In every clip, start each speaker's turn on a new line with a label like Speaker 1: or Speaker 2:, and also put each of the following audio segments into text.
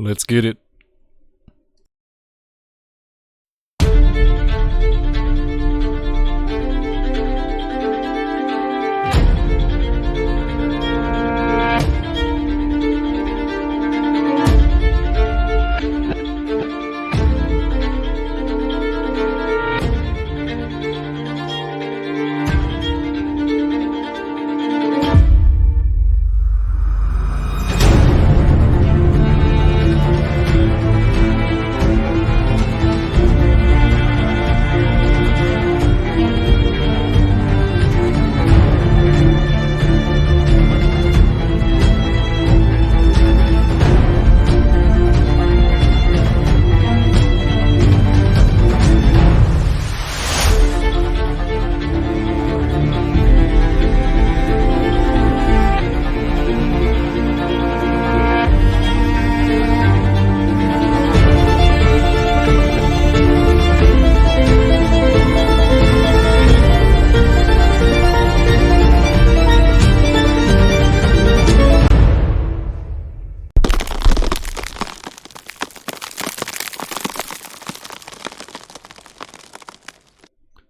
Speaker 1: Let's get it.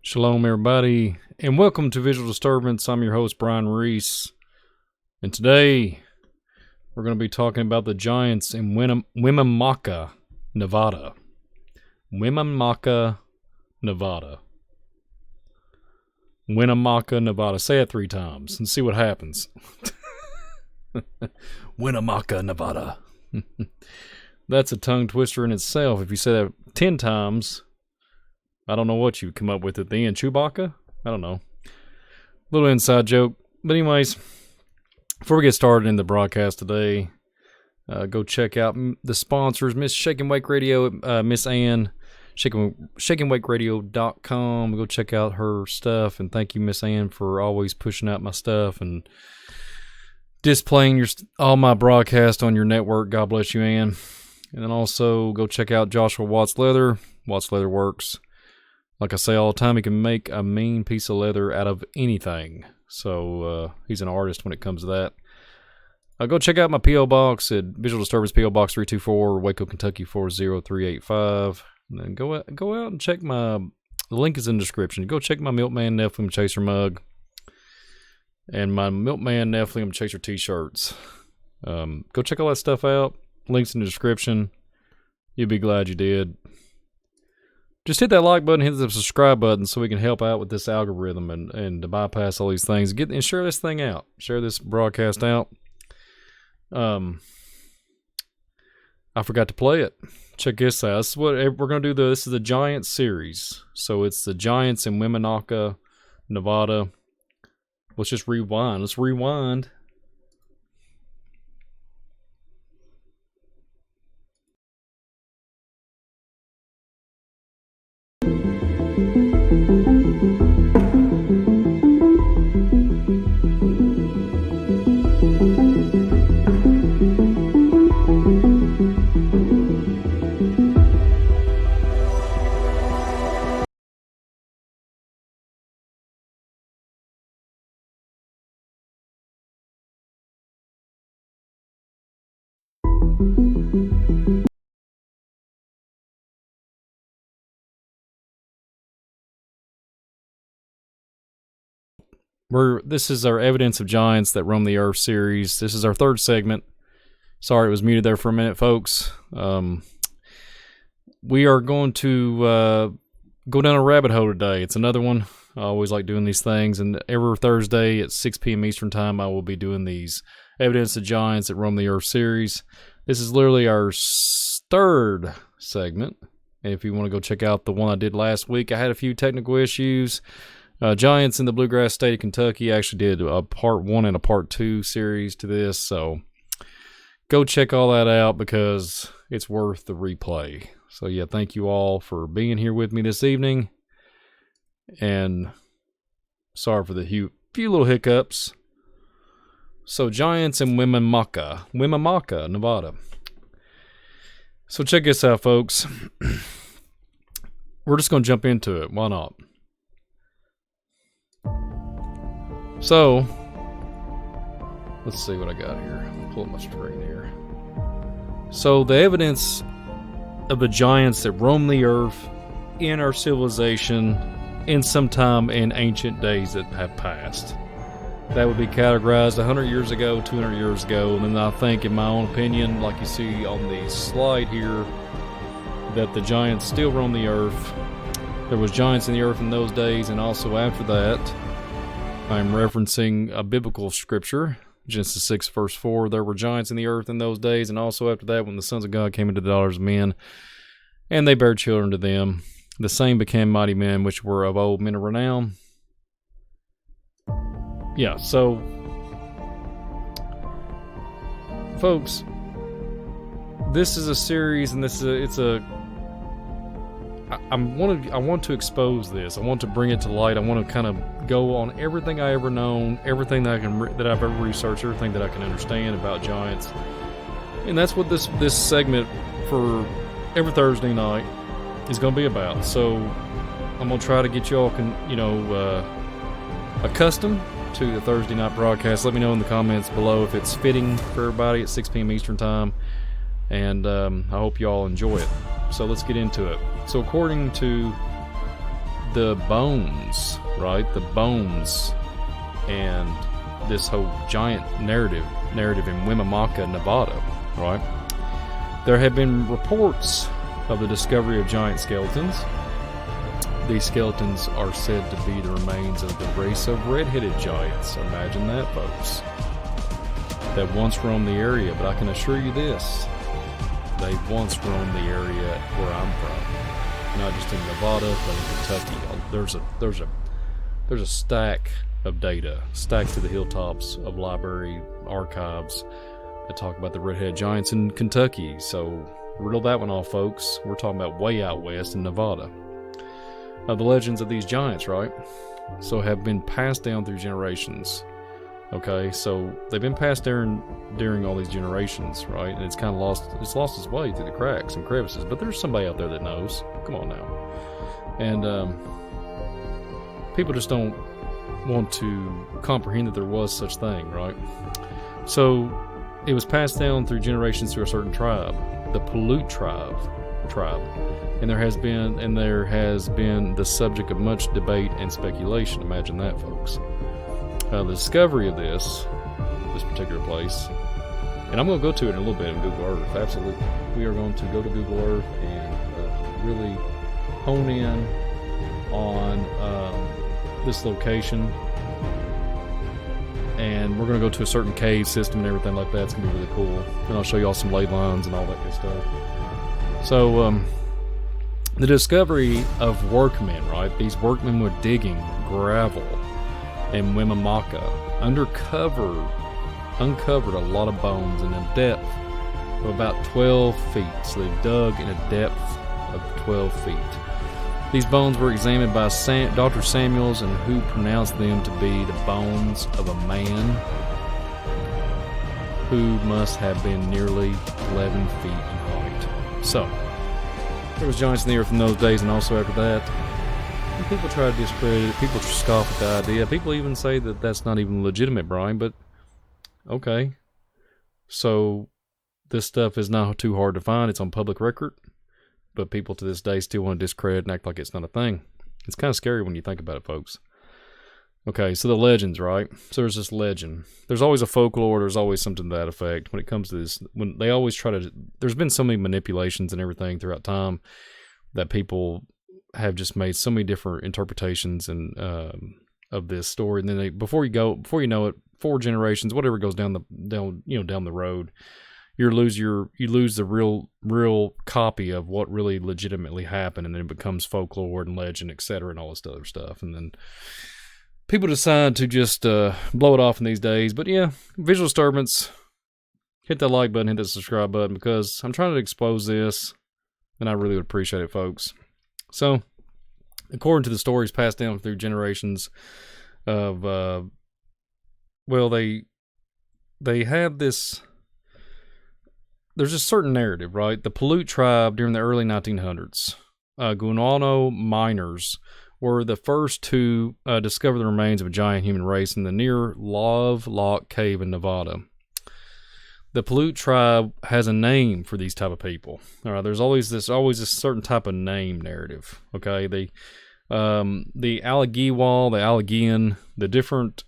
Speaker 1: Shalom, everybody, and welcome to Visual Disturbance. I'm your host, Brian Reese, and today we're going to be talking about the giants in Winnemuuca, Nevada. Winnemuuca, Nevada. Winnemuuca, Nevada. Say it 3 times and see what happens. Winnemuuca, Nevada. That's a tongue twister in itself. If you say that 10 times... I don't know what you'd come up with at the end. Chewbacca? I don't know. Little inside joke. But anyways, before we get started in the broadcast today, go check out the sponsors, Miss Shake and Wake Radio, Miss Ann, shakeandwakeradio.com. Go check out her stuff, and thank you, Miss Ann, for always pushing out my stuff and displaying all my broadcast on your network. God bless you, Ann. And then also go check out Joshua Watts Leather, Watts Leather Works. Like I say all the time, he can make a mean piece of leather out of anything. So he's an artist when it comes to that. Go check out my P.O. Box at Visual Disturbance P.O. Box 324, Waco, Kentucky 40385. And then go out and check the link is in the description. Go check my Milkman Nephilim Chaser mug and my Milkman Nephilim Chaser t-shirts. Go check all that stuff out. Links in the description. You'll be glad you did. Just hit that like button, hit the subscribe button so we can help out with this algorithm and to bypass all these things. And share this thing out. Share this broadcast out. I forgot to play it. Check this out. This is what we're going to do. This is the Giants series. So it's the Giants in Winnemuuca, Nevada. Let's just rewind. Let's rewind. This is our Evidence of Giants That Roam the Earth series. This is our 3rd segment. Sorry it was muted there for a minute, folks. We are going to go down a rabbit hole today. It's another one. I always like doing these things. And every Thursday at 6 p.m. Eastern Time, I will be doing these Evidence of Giants That Roam the Earth series. This is literally our 3rd segment. And if you want to go check out the one I did last week, I had a few technical issues. Giants in the Bluegrass State of Kentucky. I actually did a part 1 and a part 2 series to this, so go check all that out because it's worth the replay. So yeah, thank you all for being here with me this evening, and sorry for the few little hiccups. So Giants in Winnemuuca, Nevada. So check this out, folks. We're just going to jump into it. Why not? So, let's see what I got here. Pull up my screen here. So the evidence of the giants that roamed the earth in our civilization in some time in ancient days that have passed. That would be categorized 100 years ago, 200 years ago, and then I think, in my own opinion, like you see on the slide here, that the giants still roam the earth. There was giants in the earth in those days, and also after that, I'm referencing a biblical scripture, Genesis 6 verse 4, there were giants in the earth in those days, and also after that, when the sons of God came into the daughters of men, and they bare children to them, the same became mighty men, which were of old, men of renown. Yeah, so, folks, this is a series, and I want to expose this. I want to bring it to light. I want to kind of go on everything I ever known, everything that that I've ever researched, everything that I can understand about giants, and that's what this segment for every Thursday night is going to be about. So I'm going to try to get you all accustomed to the Thursday night broadcast. Let me know in the comments below if it's fitting for everybody at 6 p.m. Eastern Time, and I hope you all enjoy it. So let's get into it. So according to the bones, right? The bones and this whole giant narrative in Winnemuuca, Nevada, right? There have been reports of the discovery of giant skeletons. These skeletons are said to be the remains of the race of red-headed giants. Imagine that, folks. That once roamed the area, but I can assure you this. They once roamed the area where I'm from, not just in Nevada, but in Kentucky. There's a stack of data, stacked to the hilltops of library archives that talk about the redhead giants in Kentucky. So reel that one off, folks. We're talking about way out west in Nevada. The legends of these giants, right? So have been passed down through generations. Okay, so they've been passed down during all these generations, right? And it's kind of lost its way through the cracks and crevices. But there's somebody out there that knows. Come on now. And people just don't want to comprehend that there was such thing, right? So it was passed down through generations through a certain tribe, the Paiute tribe, and there has been the subject of much debate and speculation. Imagine that, folks. The discovery of this particular place, and I'm going to go to it in a little bit in Google Earth. Absolutely, we are going to go to Google Earth and really hone in on this location, and we're going to go to a certain cave system and everything like that. It's going to be really cool, and I'll show you all some ley lines and all that good stuff. So the discovery of workmen, right? These workmen were digging gravel in Winnemuuca, uncovered a lot of bones in a depth of about 12 feet. So they dug in a depth of 12 feet. These bones were examined by Dr. Samuels, and who pronounced them to be the bones of a man who must have been nearly 11 feet in height. So, there was giants in the earth in those days, and also after that. And people try to discredit it. People scoff at the idea. People even say that that's not even legitimate, Brian, but okay. So, this stuff is not too hard to find. It's on public record, but people to this day still want to discredit and act like it's not a thing. It's kind of scary when you think about it, folks. Okay, so the legends, right? So there's this legend. There's always a folklore. There's always something to that effect. When it comes to this, when they always try to, there's been so many manipulations and everything throughout time that people have just made so many different interpretations and of this story. And then before you know it, 4 generations, whatever goes down the road, you lose the real copy of what really legitimately happened, and then it becomes folklore and legend, etc., and all this other stuff. And then people decide to just blow it off in these days. But yeah, visual disturbance. Hit that like button, hit that subscribe button, because I'm trying to expose this, and I really would appreciate it, folks. So, according to the stories passed down through generations of, they have this. There's a certain narrative, right? The Paiute tribe during the early 1900s, Guanano miners were the first to discover the remains of a giant human race in the near Lovelock cave in Nevada. the Paiute tribe has a name for these type of people. All right, there's always this certain type of name narrative. Okay, the Alleghewal, the Alleghenian, the different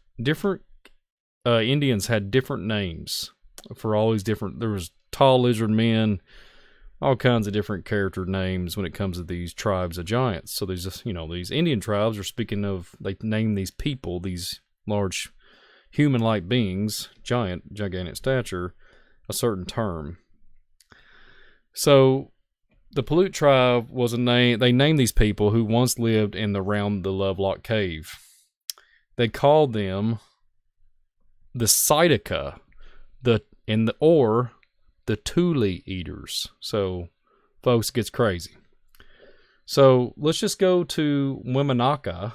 Speaker 1: Indians had different names for all these different. There was tall lizard men, all kinds of different character names when it comes to these tribes of giants. So there's just, these Indian tribes are speaking of, they name these people, these large human-like beings, gigantic stature, a certain term. So the Paiute tribe was a name. They named these people who once lived in around the Lovelock cave. They called them the Sidica, the Thule eaters. So, folks, it gets crazy. So let's just go to Winnemuuca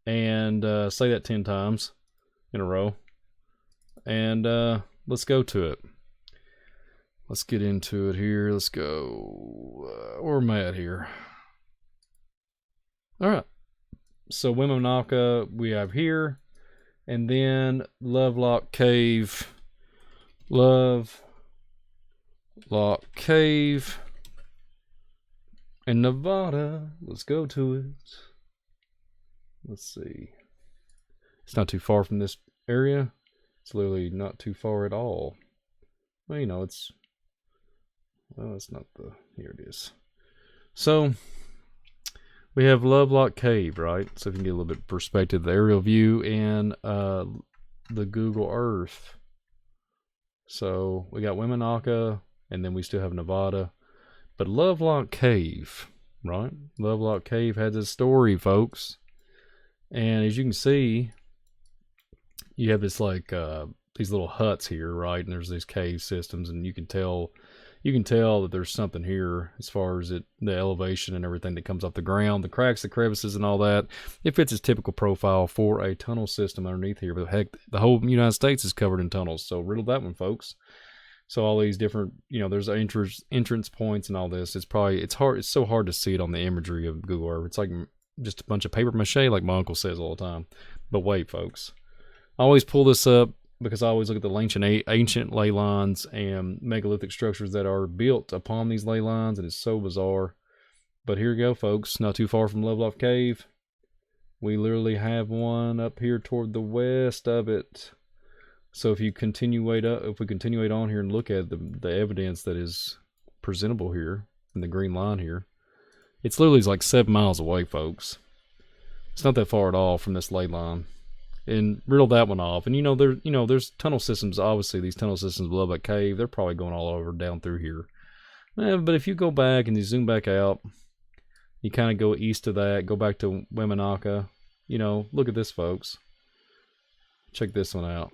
Speaker 1: and say that 10 times in a row. And let's go to it. Let's get into it here. Let's go. Where am I at here? All right. So Winnemuuca we have here. And then Lovelock Cave. Lovelock Cave in Nevada. Let's go to it. Let's see. It's not too far from this area. It's literally not too far at all. Well, it's not the, here it is. So we have Lovelock Cave, right? So if you can get a little bit of perspective, the aerial view and the Google Earth. So we got Winnemuuca, and then we still have Nevada. But Lovelock Cave, right? Lovelock Cave has a story, folks. And as you can see, you have this these little huts here, right? And there's these cave systems, and you can tell that there's something here as far as the elevation and everything that comes off the ground, the cracks, the crevices, and all that. It fits its typical profile for a tunnel system underneath here. But heck, the whole United States is covered in tunnels, so riddle that one, folks. So all these different, there's entrance points and all this. It's hard. It's so hard to see it on the imagery of Google Earth. It's like just a bunch of paper mache, like my uncle says all the time. But wait, folks, I always pull this up because I always look at the ancient ley lines and megalithic structures that are built upon these ley lines, and it's so bizarre. But here you go, folks. Not too far from Lovelock Cave. We literally have one up here toward the west of it. So if we continue on here and look at the evidence that is presentable here in the green line here, it's literally like 7 miles away, folks. It's not that far at all from this ley line. And riddle that one off. And there's tunnel systems. Obviously, these tunnel systems below that cave, they're probably going all over down through here. But if you go back and you zoom back out, you kind of go east of that, go back to Winnemuuca. Look at this, folks. Check this one out.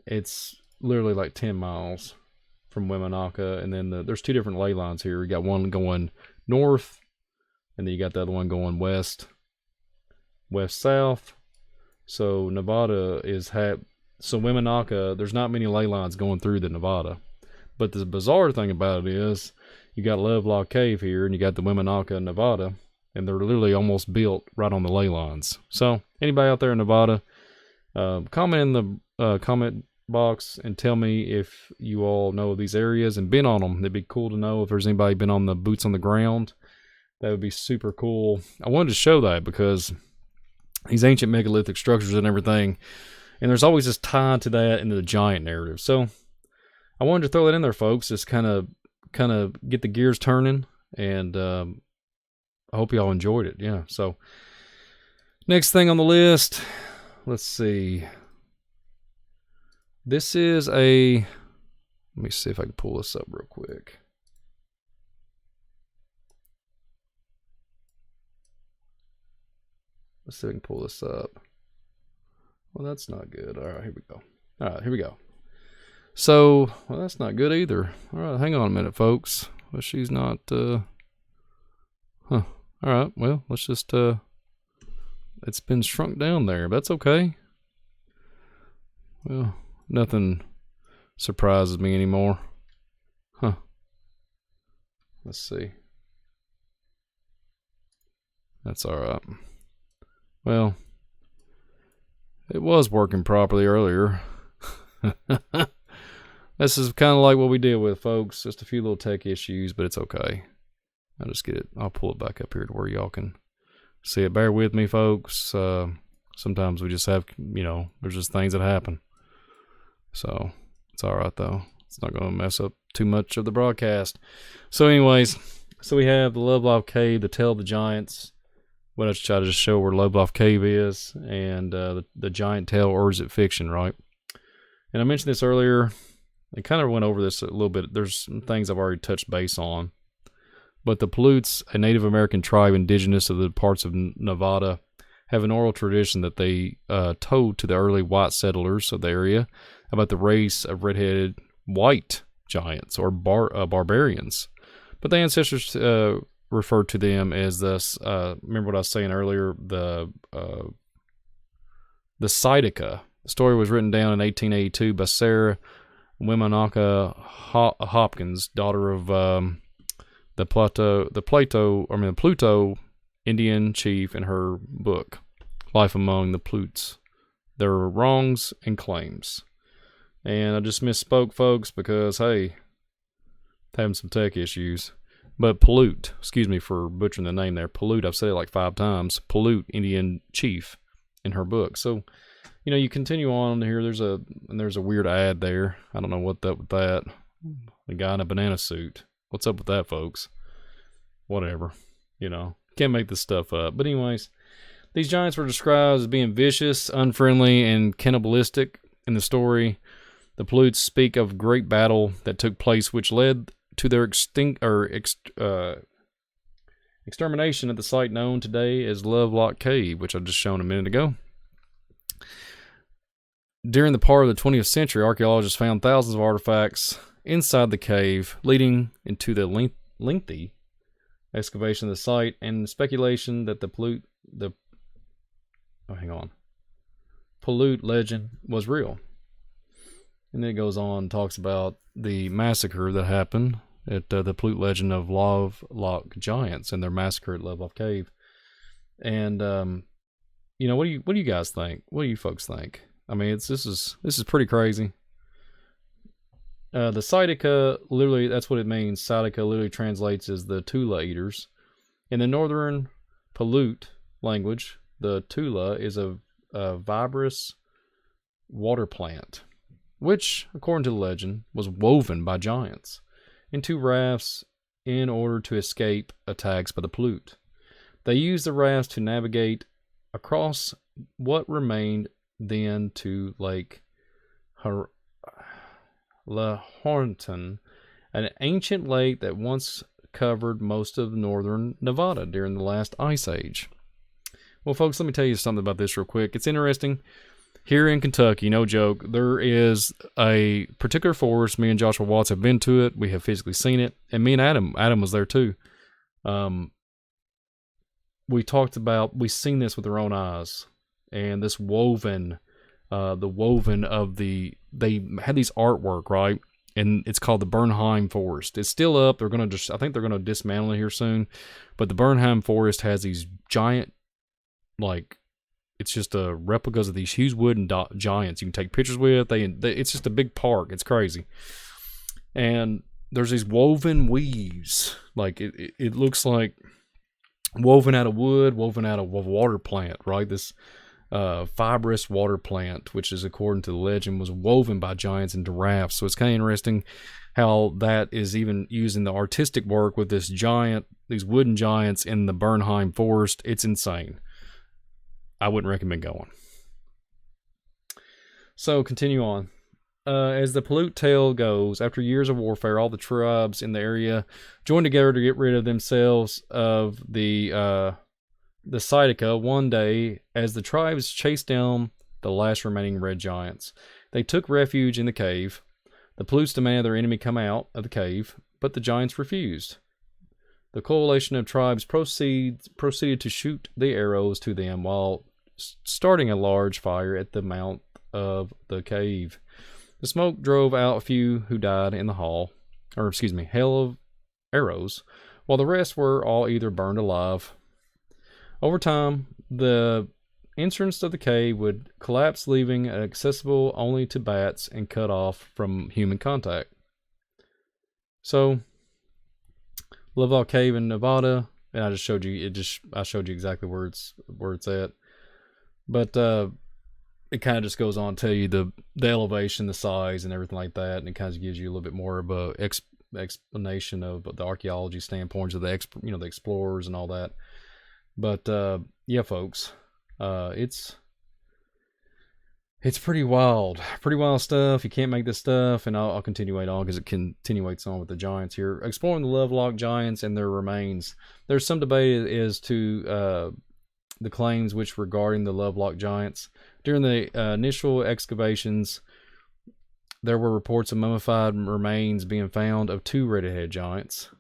Speaker 1: It's literally like 10 miles from Winnemuuca, and then there's two different ley lines here. You got one going north, and then you got the other one going west south. So Nevada so Winnemuuca, there's not many ley lines going through the Nevada. But the bizarre thing about it is you got Lovelock Cave here, and you got the Winnemuuca, Nevada, and they're literally almost built right on the ley lines. So anybody out there in Nevada, comment in the comment box and tell me if you all know these areas and been on them. It'd be cool to know if there's anybody been on the boots on the ground. That would be super cool. I wanted to show that because these ancient megalithic structures and everything, and there's always this tie to that into the giant narrative. So I wanted to throw that in there, folks, just kind of get the gears turning, and I hope y'all enjoyed it. Yeah. So next thing on the list, let's see. This is let me see if I can pull this up real quick. Let's see if I can pull this up. Well, that's not good. All right, here we go. All right, here we go. So, well, that's not good either. All right, hang on a minute, folks. Well, she's not, All right, well, let's just, it's been shrunk down there. That's okay. Well, nothing surprises me anymore. Let's see. That's all right. Well, it was working properly earlier. This is kind of like what we deal with, folks. Just a few little tech issues, but it's okay. I'll just get it. I'll pull it back up here to where y'all can see it. Bear with me, folks. Sometimes we just have, there's just things that happen. So it's all right, though. It's not going to mess up too much of the broadcast. So anyways, we have the Lovelock Cave, the Tale of the Giants. What I try to just show where Lovelock Cave is, and the giant tale, or is it fiction, right? And I mentioned this earlier. I kind of went over this a little bit. There's some things I've already touched base on. But the Paiutes, a Native American tribe indigenous to the parts of Nevada, have an oral tradition that they told to the early white settlers of the area about the race of red-headed white giants, or barbarians. But the ancestors referred to them as this, remember what I was saying earlier, the Psittaca. The story was written down in 1882 by Sarah Winnemuuca Hopkins, daughter of the Pluto Indian chief, in her book, Life Among the Paiutes, Their Wrongs and Claims. And I just misspoke, folks, because, hey, having some tech issues. But Paiute, excuse me for butchering the name there, Paiute, I've said it like 5 times, Paiute Indian chief in her book. So, you continue on here. There's a weird ad there. I don't know what's up with that. The guy in a banana suit. What's up with that, folks? Whatever. Can't make this stuff up. But anyways, these giants were described as being vicious, unfriendly, and cannibalistic. In the story, the Paiutes speak of a great battle that took place, which led to their extermination at the site known today as Lovelock Cave, which I just shown a minute ago. During the part of the 20th century, archaeologists found thousands of artifacts inside the cave, leading into the lengthy excavation of the site and speculation that the Paiute legend was real. And then it goes on and talks about the massacre that happened at the Paiute legend of Lovelock giants and their massacre at Lovelock Cave. And what do you guys think? What do you folks think? I mean, this is pretty crazy. The Psittaca, literally, that's what it means. Psittaca literally translates as the Tula eaters. In the northern Paiute language, the Tula is a fibrous water plant, which, according to the legend, was woven by giants into rafts in order to escape attacks by the Paiute. They used the rafts to navigate across what remained then to Lake La Hornton, an ancient lake that once covered most of northern Nevada during the last ice age. Well, folks, let me tell you something about this real quick. It's interesting. Here in Kentucky, no joke, there is a particular forest. Me and Joshua Watts have been to it. We have physically seen it. And me and Adam was there too. We've seen this with our own eyes. And this woven, they had these artwork, right? And it's called the Bernheim Forest. It's still up. I think they're going to dismantle it here soon. But the Bernheim Forest has these giant, it's just replicas of these huge wooden giants you can take pictures with. It's just a big park. It's crazy. And there's these woven weaves. It looks like woven out of wood, woven out of a water plant, right? This fibrous water plant, which is, according to the legend, was woven by giants into rafts. So it's kind of interesting how that is even used in the artistic work with these wooden giants in the Bernheim Forest. It's insane. I wouldn't recommend going. So continue on. As the Paiute tale goes, after years of warfare, all the tribes in the area joined together to get rid of themselves of the Psittaca one day as the tribes chased down the last remaining red giants. They took refuge in the cave. The Paiutes demanded their enemy come out of the cave, but the giants refused. The coalition of tribes proceeded to shoot the arrows to them while starting a large fire at the mouth of the cave. The smoke drove out a few who died in the hail of arrows, while the rest were all either burned alive. Over time, the entrance of the cave would collapse, leaving it accessible only to bats and cut off from human contact. So, Lovelock Cave in Nevada, and I just showed you I showed you exactly where it's at. But it kind of just goes on to tell you the elevation, the size, and everything like that, and it kind of gives you a little bit more of a explanation of the archaeology standpoints of the the explorers and all that. But yeah, folks, it's pretty wild stuff. You can't make this stuff, and I'll continue on because it continuates on with the giants here. Exploring the Lovelock giants and their remains. There's some debate as to the claims which regarding the Lovelock giants. During the initial excavations, there were reports of mummified remains being found of 2 redhead giants.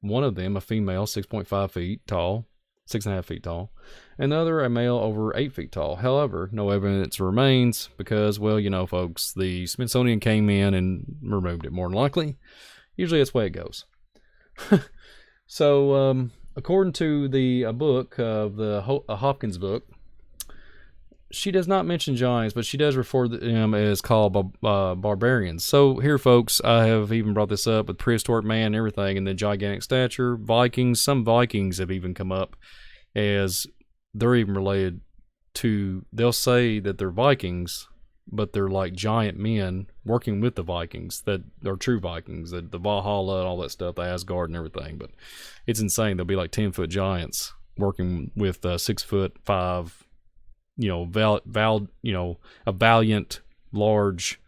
Speaker 1: One of them, a female, 6.5 feet tall, 6.5 feet tall, and the other, a male, over 8 feet tall. However, no evidence remains because, well, you know, folks, the Smithsonian came in and removed it, more than likely. Usually that's the way it goes. So, according to the book of the Hopkins book, she does not mention giants, but she does refer to them as called barbarians. So here, folks, I have even brought this up with prehistoric man and everything, and the gigantic stature. Vikings, some Vikings have even come up as they're even related to, they'll say that they're Vikings, but they're like giant men working with the Vikings that are true Vikings, the Valhalla and all that stuff, the Asgard and everything. But it's insane. They'll be like 10-foot giants working with 6'5", a valiant, large,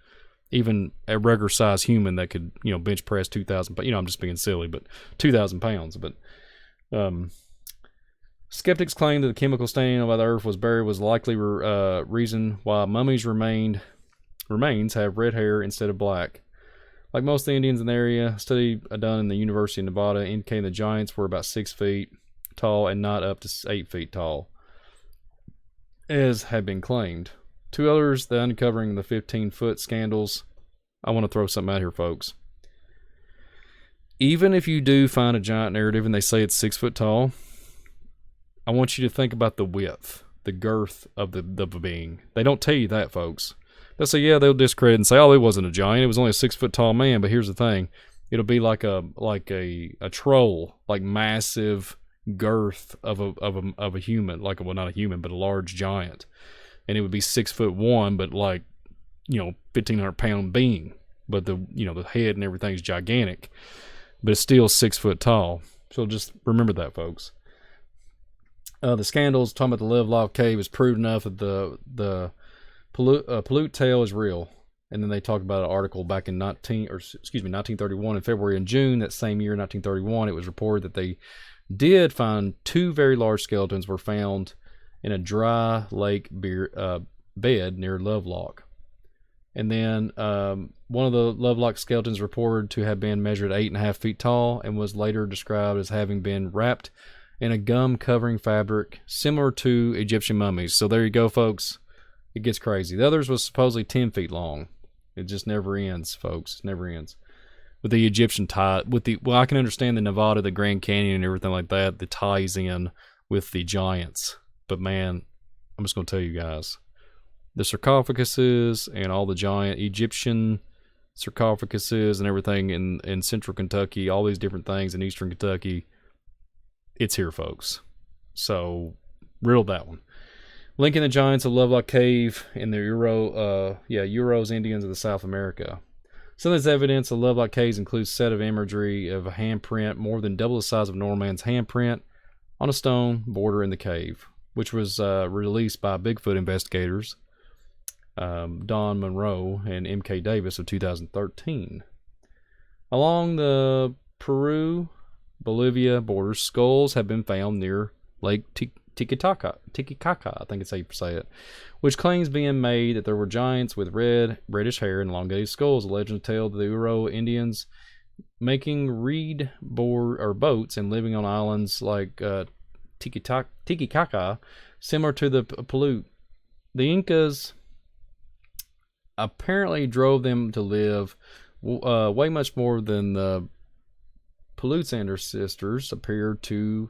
Speaker 1: even a regular size human that could, bench press 2,000. But I'm just being silly, but 2,000 pounds. But skeptics claim that the chemical stain by the earth was buried was likely reason why mummies remains have red hair instead of black. Like most of the Indians in the area, a study done in the University of Nevada indicated the giants were about 6 feet tall and not up to 8 feet tall, as had been claimed. 2 others, the uncovering the 15-foot scandals. I want to throw something out here, folks. Even if you do find a giant narrative and they say it's 6 foot tall, I want you to think about the width, the girth of the being. They don't tell you that, folks. They'll say, yeah, they'll discredit and say, oh, it wasn't a giant. It was only a 6 foot tall man. But here's the thing. It'll be like a troll, like massive girth of a human, like, well, not a human, but a large giant. And it would be 6'1", but like, 1,500 pound being. But the head and everything is gigantic, but it's still 6 foot tall. So just remember that, folks. The scandals talking about the Lovelock Cave is proved enough that the Paiute tale is real. And then they talk about an article back in 1931 in February and June that same year, 1931. It was reported that they did find 2 very large skeletons were found in a dry lake bed near Lovelock. And then one of the Lovelock skeletons reported to have been measured 8.5 feet tall and was later described as having been wrapped in a gum covering fabric similar to Egyptian mummies. So there you go, folks. It gets crazy. The others was supposedly 10 feet long. It just never ends, folks. It never ends. With the Egyptian tie, I can understand the Nevada, the Grand Canyon and everything like that, the ties in with the giants. But man, I'm just going to tell you guys, the sarcophaguses and all the giant Egyptian sarcophaguses and everything in central Kentucky, all these different things in eastern Kentucky, it's here, folks. So riddle that one. Linking the giants of Lovelock Cave and the Uros Indians of the South America. Some of this evidence of Lovelock Caves includes a set of imagery of a handprint more than double the size of a normal man's handprint on a stone border in the cave, which was released by Bigfoot investigators Don Monroe and M.K. Davis of 2013. Along the Peru-Bolivia border, skulls have been found near Lake Titicaca, I think it's how you say it, which claims being made that there were giants with reddish hair and elongated skulls. The legend tell the Uro Indians making reed boats and living on islands like Titicaca, similar to the Paiute. The Incas apparently drove them to live way much more than the Paiute's ancestors appeared to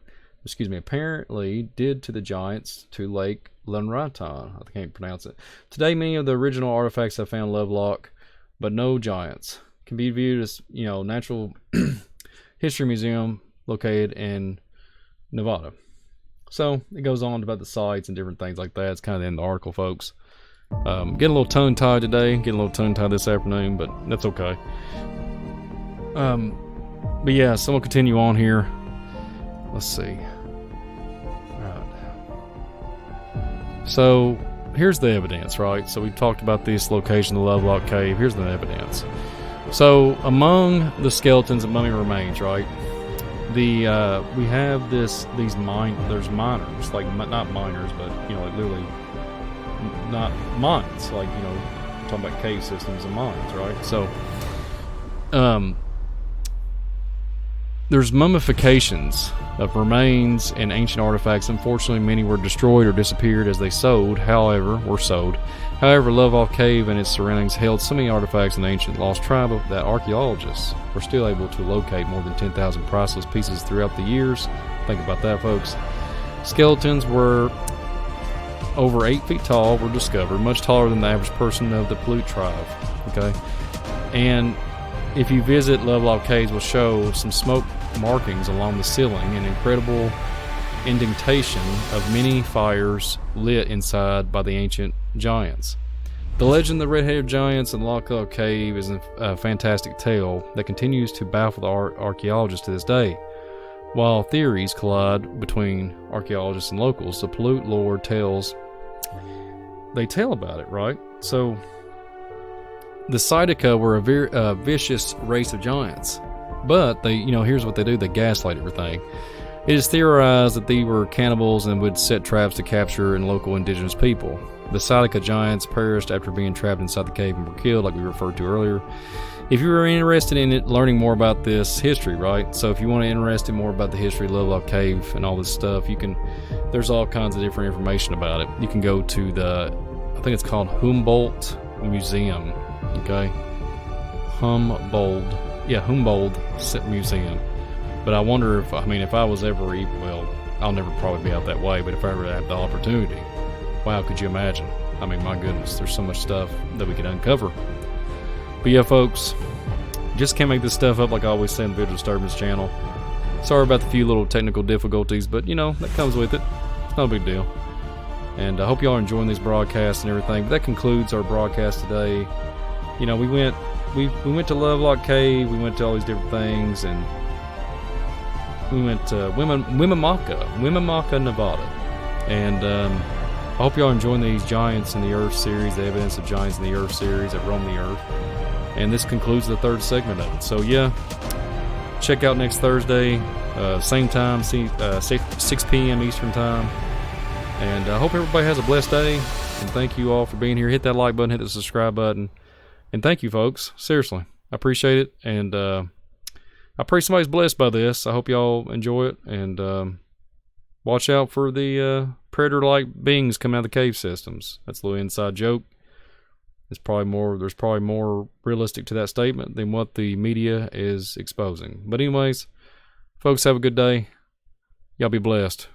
Speaker 1: apparently did to the giants to Lake Lunratan. I can't pronounce it. Today, many of the original artifacts have found Lovelock, but no giants. Can be viewed as, natural history museum located in Nevada. So it goes on about the sites and different things like that. It's kind of the end of the article, folks. Getting a little tongue-tied today, getting a little tongue-tied this afternoon, but that's okay. But yeah, so we'll continue on here. Let's see. Alright. So here's the evidence, right? So we talked about this location, the Lovelock Cave. Here's the evidence. So among the skeletons and mummy remains, right? We have there's miners, like not miners, but like literally not mines, like talking about cave systems and mines, right? So there's mummifications of remains and ancient artifacts. Unfortunately, many were destroyed or disappeared as they were sold. However, Lovelock Cave and its surroundings held so many artifacts in the ancient lost tribe that archaeologists were still able to locate more than 10,000 priceless pieces throughout the years. Think about that, folks. Skeletons were over 8 feet tall were discovered, much taller than the average person of the Paiute tribe. Okay, and if you visit Lovelock Caves, will show some smoke markings along the ceiling and incredible indentation of many fires lit inside by the ancient giants. The legend of the red-headed giants and Waco Ky is a fantastic tale that continues to baffle the archaeologists to this day. While theories collide between archaeologists and locals, the Paiute lore they tell about it, right? So the Paiute were a vicious race of giants, but they, here's what they do: they gaslight everything. It is theorized that they were cannibals and would set traps to capture local indigenous people. The Paiute giants perished after being trapped inside the cave and were killed, like we referred to earlier. If you are interested in learning more about this history, right? So if you want to interested more about the history of Lovelock Cave and all this stuff, there's all kinds of different information about it. You can go to I think it's called Humboldt Museum. Okay, Humboldt Museum. But I wonder if I was ever, I'll never probably be out that way, but if I ever had the opportunity, wow, could you imagine? My goodness, there's so much stuff that we could uncover. But yeah, folks, just can't make this stuff up like I always say on the Visual Disturbance channel. Sorry about the few little technical difficulties, but that comes with it. It's no big deal. And I hope y'all are enjoying these broadcasts and everything. But that concludes our broadcast today. We went to Lovelock Cave, we went to all these different things, and we went to Winnemuuca, Nevada. And I hope y'all are enjoying these Giants in the Earth series, the evidence of Giants in the Earth series that roam the Earth. And this concludes the third segment of it. So yeah, check out next Thursday, same time, 6 p.m. Eastern time. And I hope everybody has a blessed day. And thank you all for being here. Hit that like button, hit the subscribe button. And thank you, folks. Seriously, I appreciate it. And I pray somebody's blessed by this. I hope y'all enjoy it. And watch out for the predator-like beings coming out of the cave systems. That's a little inside joke. There's probably more realistic to that statement than what the media is exposing. But anyways, folks, have a good day. Y'all be blessed.